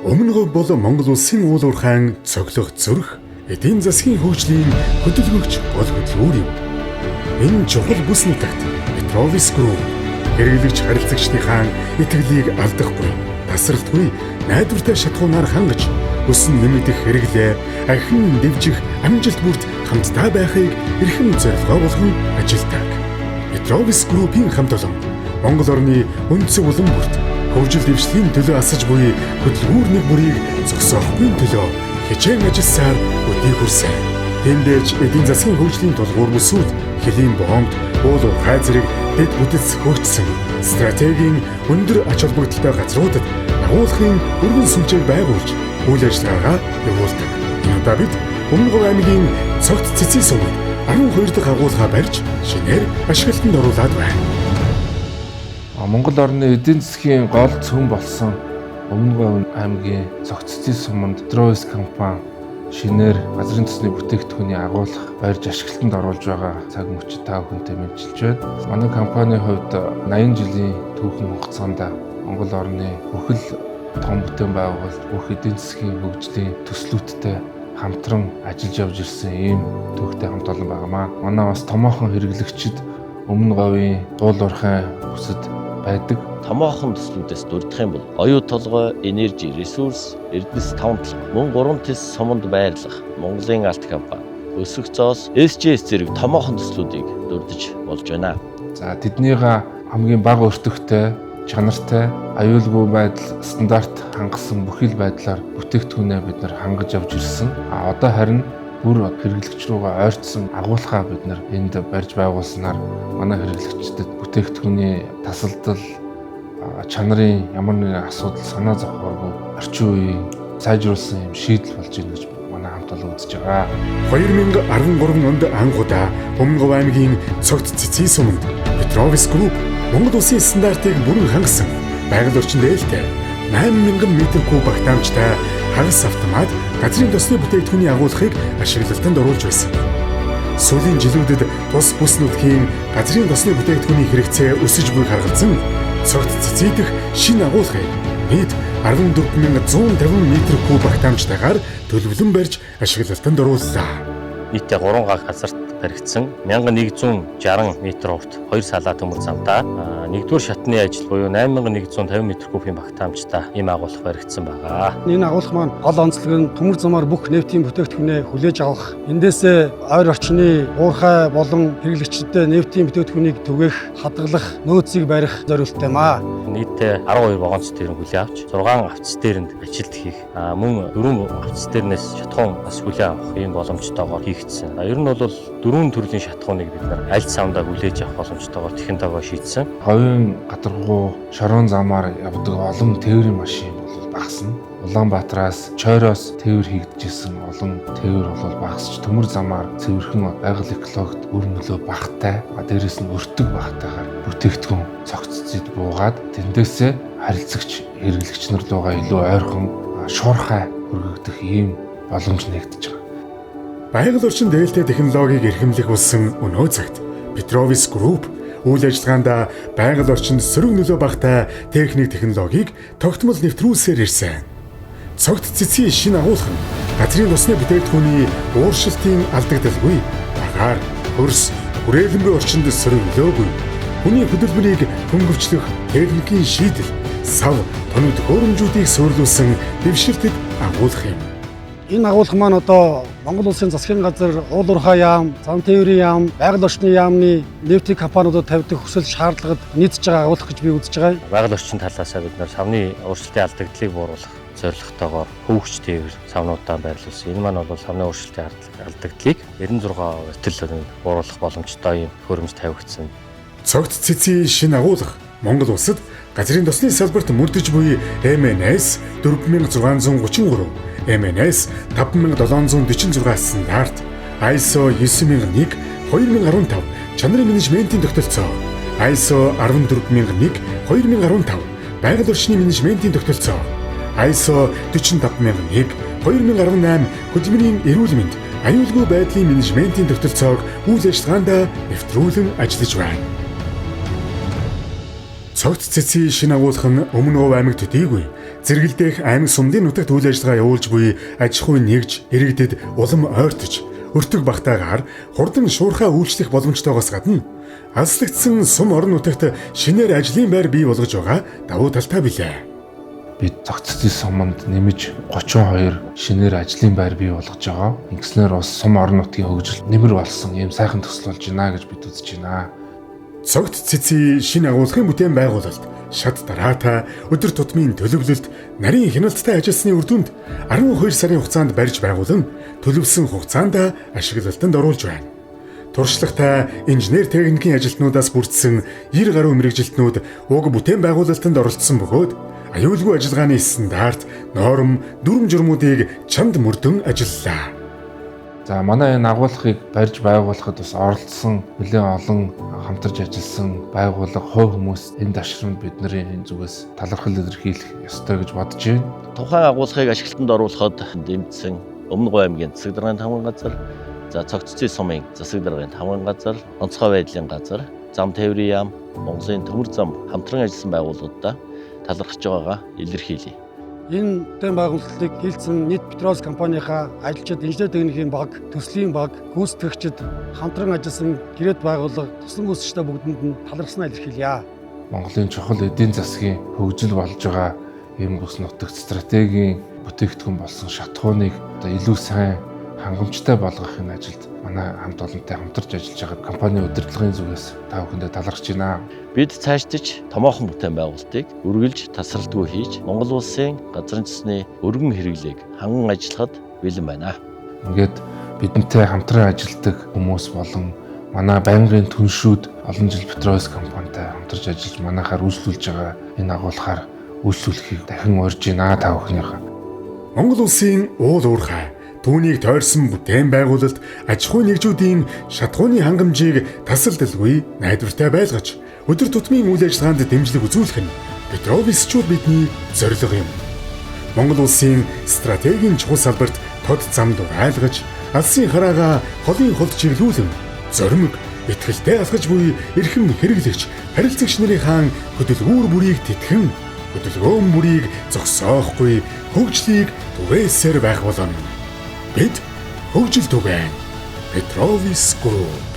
Өмнө говь бол Монгол улсын уул уурхайн цоглох зүрх, эдийн засгийн хөгжлийн хөдөлгөгч бол хөдөлгүүр юм. Энэ чухал бүс нутагт Петровис Групп хэрэглэгч харилцагчдынхаа итгэлийг алдахгүй, тасралтгүй, найдвартай шатхуунаар хангаж өсөн нэмэгдэх хэрэглээ ахин дэвжих амжилт бүрт хамтдаа байхыг эрхэм зорилгоо болгон ажилтдаг. Петровис Группийн хамт олон Монгол орны үндсэн улам бүрт хөгжил дэвшлийн төлөө асаж буй хөдөлгүүр нэг бүрийг зогсоохгүй төлөө хичээн ажилласаар өдий хүрсэн. Тэндэж эдийн засгийн хөгжлийн тулгуур бүсүүд хэлийн бомбд уул уурхай зэрэг дэд бүтэц хөгжсөн стратегийн өндөр ач холбогдолтой газруудад агуулгын өргөн сүлжээг байгуулж үйл ажиллагаагаа явуулдаг. Энэ удаа бид Өмнө говь аймгийн цогт цэцэн сувд 12 дахь агуулгаа барьж шинээр ашиглалтанд оруулаад байна. Монгол орны эдийн засгийн гол цөм болсон Өмнө говь аймгийн цогт цэцэн суманд Петровис компани шинээр газрын төсний бүтээгдэхүүний агуулга барьж ашиглалтанд оруулж байгаа цаг мөчид та бүхэнтэй мэдчилж байна. Манай компанийн хувьд 80 жилийн түүхэн хугацаанд Монгол орны бүхэл том бүтээн байгуулалт бүх эдийн засгийн хөгжлийн төслүүдтэй хамтран ажиллаж явж ирсэн ийм түүхтэй хамт олон байнамаа. Манай бас томоохон хэрэглэгчид Өмнө говийн уул уурхай бүсэд байдаг. Томоохон төслүүдээс дурдах юм бол оюу толгой, энержи, ресурс, эрдэнэс тавталга, мөн 3 тис суманд байрлах, Монголын алт компани, өсөх зоос, SGS зэрэг томоохон төслүүдийг дурдж болж байна. За тэднийга хамгийн бага өртөгтэй, чанартай, аюулгүй байдал, стандарт хангасан бүхэл байдлаар бүтээгдэхүүнээ бид нар хангаж явж ирсэн. Одоо харин бүр хэрэглэгч рүүгээ ойртсон агуулгаа бид нар энд барьж байгуулснаар манай хэрэглэгчдэд бүтээгдэхүүний тасалдал, чанарын ямар нэгэн асуудал санаа зовхооргүй орчин үеийн сайжруулсан юм шийдэл болж байна гэж манай хамт олон үзэж байгаа. 2013 онд анхудаа Өмнө говь аймгийн цогт цэцэн суманд Петровис Групп Монгол улсын стандартыг бүрэн хангасан байгаль орчин дээлтэй 8000 м3 багтаамжтай хагас автомат газрын тосны бүтээгдэхүүний агуулгыг ашиглалтанд оруулж байсан. Сүүлийн жилүүдэд тус бүс нутгийн газрын тосны бүтээгдэхүүний хэрэгцээ өсөж буйг харгалзан цогт цэцэдэх шинэ агуулгыг нийт 14150 м3 багтаамжтайгаар төлөвлөн барьж ашиглалтанд орууллаа. Нийтдээ 3 га газарт баригдсан 1160 м урт 2 салаа төмөр замдаа нэгдүгээр шатны ажил буюу 8150 м3 багтаамжтай ийм агуулга баригдсан байгаа. Энэ агуулга маань гол онцлог нь төмөр замаар бүх нефтийн бүтээгдэхүүнээ хүлээж авах, эндээсээ ойр орчны уурхай болон хэрэглэгчдэд нефтийн бүтээгдэхүүнийг түгээх, хадгалах нөөцийг барих зорилттой маа. Нийтдээ 12 вагонц дээр хүлээ авч 6 авцс дээрэнд ажилт хийх, мөн 4 авцс дээрнээс шатхуун бас хүлээ авах ийм боломжтойгоор хийгдсэн. Ер нь бол 4 төрлийн шатхууныг бид нар аль савндаа хүлээж авах боломжтойгоор техникоо шийдсэн. Говийн гадаргуу шорон замаар явдаг олон тээврийн машин бол багасна. Улаанбаатараас Чойроос тээвэр хийгдэжсэн олон тээвэр бол багасч төмөр замаар цэвэрхэн байгаль экологид үр нөлөө багтай, дээрээс нь өртөг багтайгаар бүтээгдэхүүн цогццод буугаад тэндээсээ харилцагч хэрэглэгч нар руугаа илүү ойрхон шуурхай хүргэгдэх ийм боломж нэгдэж байгаа. Байгаль орчин дээлтэй технологиг эрхэмлэх болсон өнөө цагт Петровис Групп үйл ажиллагаанд байгаль орчинд сөрөг нөлөө багтай техник технологиг тогтмол нэвтрүүлсээр ирсэн. Цогт цэцэн шинэ агуулга нь газрын тосны бүтээгдэхүүний ууршилтын алдагдaltaгүй, агаар, хөрс, хүрээлэнгүй орчинд сөрөг нөлөөгүй, хүний хөдөлмөрийг хөнгөвчлөх техникийн шийдэл, сав, тоног төхөөрөмжүүдийг суурилуулсан дэвшилтэд агуулга юм. Энэ агуулга маань одоо Монгол улсын засгийн газар, уул уурхай яам, зам тээврийн яам, байгаль орчны яамны нефтийн компаниудад тавьдаг хүсэл шаардлагад нийцж байгаа агуулга гэж би үзэж байгаа. Байгаль орчин талаасаа бид нар савны ууршилтын алдагдлыг бууруулах зорилготойгоор хөвгч тээвэр савнуудаа байрлуулсан. Энэ маань бол савны ууршилтын алдагдлыг 96% бууруулах боломжтой юм хөрөмж тавигдсан. Цогт цэцэн шинэ агуулга Монгол улсад газрын тосны салбарт мөрдөж буй MNS 4633, MNS 5746 стандарт, ISO 9001 2015 чанарын менежментийн тогтолцоо, ISO 14001 2015 байгаль орчны менежментийн тогтолцоо, ISO 45001 2018 хөдөлмөрийн эрүүл мэнд, аюулгүй байдлын менежментийн тогтолцоог үйл ажиллагаанд нэвтрүүлэн ажиллаж байна. Цогт цэцэн шинэ агуулга нь Өмнө говь аймагт төдийгүй Зэрэгэлдэх аймаг сумдын нутагт үйл ажиллагаа явуулж буй аж ахуй нэгж иргэдэд улам ойртож өртөг багтаагаар хурдан шуурхай үйлчлэх боломжтойгоос гадна алслагдсан сум орон нутагт шинээр ажлын байр бий болгож байгаа давуу талтай билээ. Бид цогцлын суманд нэмж 32 шинээр ажлын байр бий болгож байгаа. Ингэснээр бас сум орон нутгийн хөгжил нэмэр болсон ийм сайхан төсөл болж байна гэж бид үзэж байна. Цогт цэцгийн шинэ агуулгын бүтээн байгуулалт, шат дараатай, өдөр тутмын төлөвлөлт, нарийн хяналттай ажилласны үр дүнд 12 сарын хугацаанд барьж байгуулан төлөвлөсөн хугацаанд ашиглалтанд оруулж байна. Туршлагатай инженер техникийн ажилтнуудаас бүрдсэн 90 гаруй мэрэгжилтнүүд уг бүтээн байгуулалтанд оролцсон бөгөөд аюулгүй ажиллагааны стандарт, норм, дүрм журмуудыг чанд мөрдөн ажиллалаа. За манай энэ агуулгыг барьж байгуулахад бас оролцсон нэлээд олон хамтарч ажилласан байгууллага, хувь хүмүүс энэ дашрамд бидний зүгээс талархал илэрхийлэх ёстой гэж бодож байна. Тухайн агуулгыг ашиглалтанд оруулахад дэмжсэн Өмнө Говь аймгийн засаг даргын тамган газар, за Цогцлын сумын засаг даргын тамган газар, онцгой байдлын газар, зам тээврийн яам, Монголын төмөр зам хамтран ажилласан байгууллагуудаа талархаж байгаагаа илэрхийлье. Энэ бүтээн байгуулалтыг хийлцэн нийт Петроус компанийнхаа ажилчид, инженер техникийн баг, төслийн баг, гүйцэтгэгчид хамтран ажилласан гэрээт байгууллага, туслан гүйцэгчдээ бүгдэнд нь талархснаа илэрхийлье. Монголын чухал эдийн засгийн хөгжил болж байгаа ийм бүс нутагт стратегийн бүтээгдэхүүн болсон шатхууныг одоо илүү сайн хангамжтай болгохын ажилд манай хамт олонтой хамтарч ажиллаж байгаа компани удирдлагын зүгээс та бүхэндээ талархаж байна. Бид цаашдаж томоохон бүтээн байгуулалтыг үргэлж тасралтгүй хийж Монгол улсын газрын төсний өргөн хэрэглээг ханган ажиллахад бэлэн байна. Ингээд бидэнтэй хамтран ажилладаг хүмүүс болон манай байнгын түншүүд олон жил Петроус компанитай хамтарч ажиллаж манайхаар үйлчлүүлж байгаа энэ агуулгаар үйлчлүүлэхийг дахин урьж байна та бүхнийхээ. Монгол улсын уул уурхай түүнийг тойрсон бүтээн байгуулалт аж ахуй нэгжүүдийн шатхууны хангамжийг тасалдалгүй найдвартай байлгаж өдөр тутмын үйл ажиллагаанд дэмжлэг үзүүлэх нь Петровиччууд бидний зорилго юм. Монгол улсын стратегийн чухал салбарт тод зам дуурайлгаж, алсын хараагаа холын холд чиглүүлэн, зоримог, итгэлтэй алхаж буй эрхэм хэрэглэгч, харилцагч нарын хөдөлгүүр бүрийг тэтгэн, хөдөлгөөн бүрийг зогсоохгүй хөгжлийг түгээсээр байх болно. Бид хөгжил түгээн Петрович Group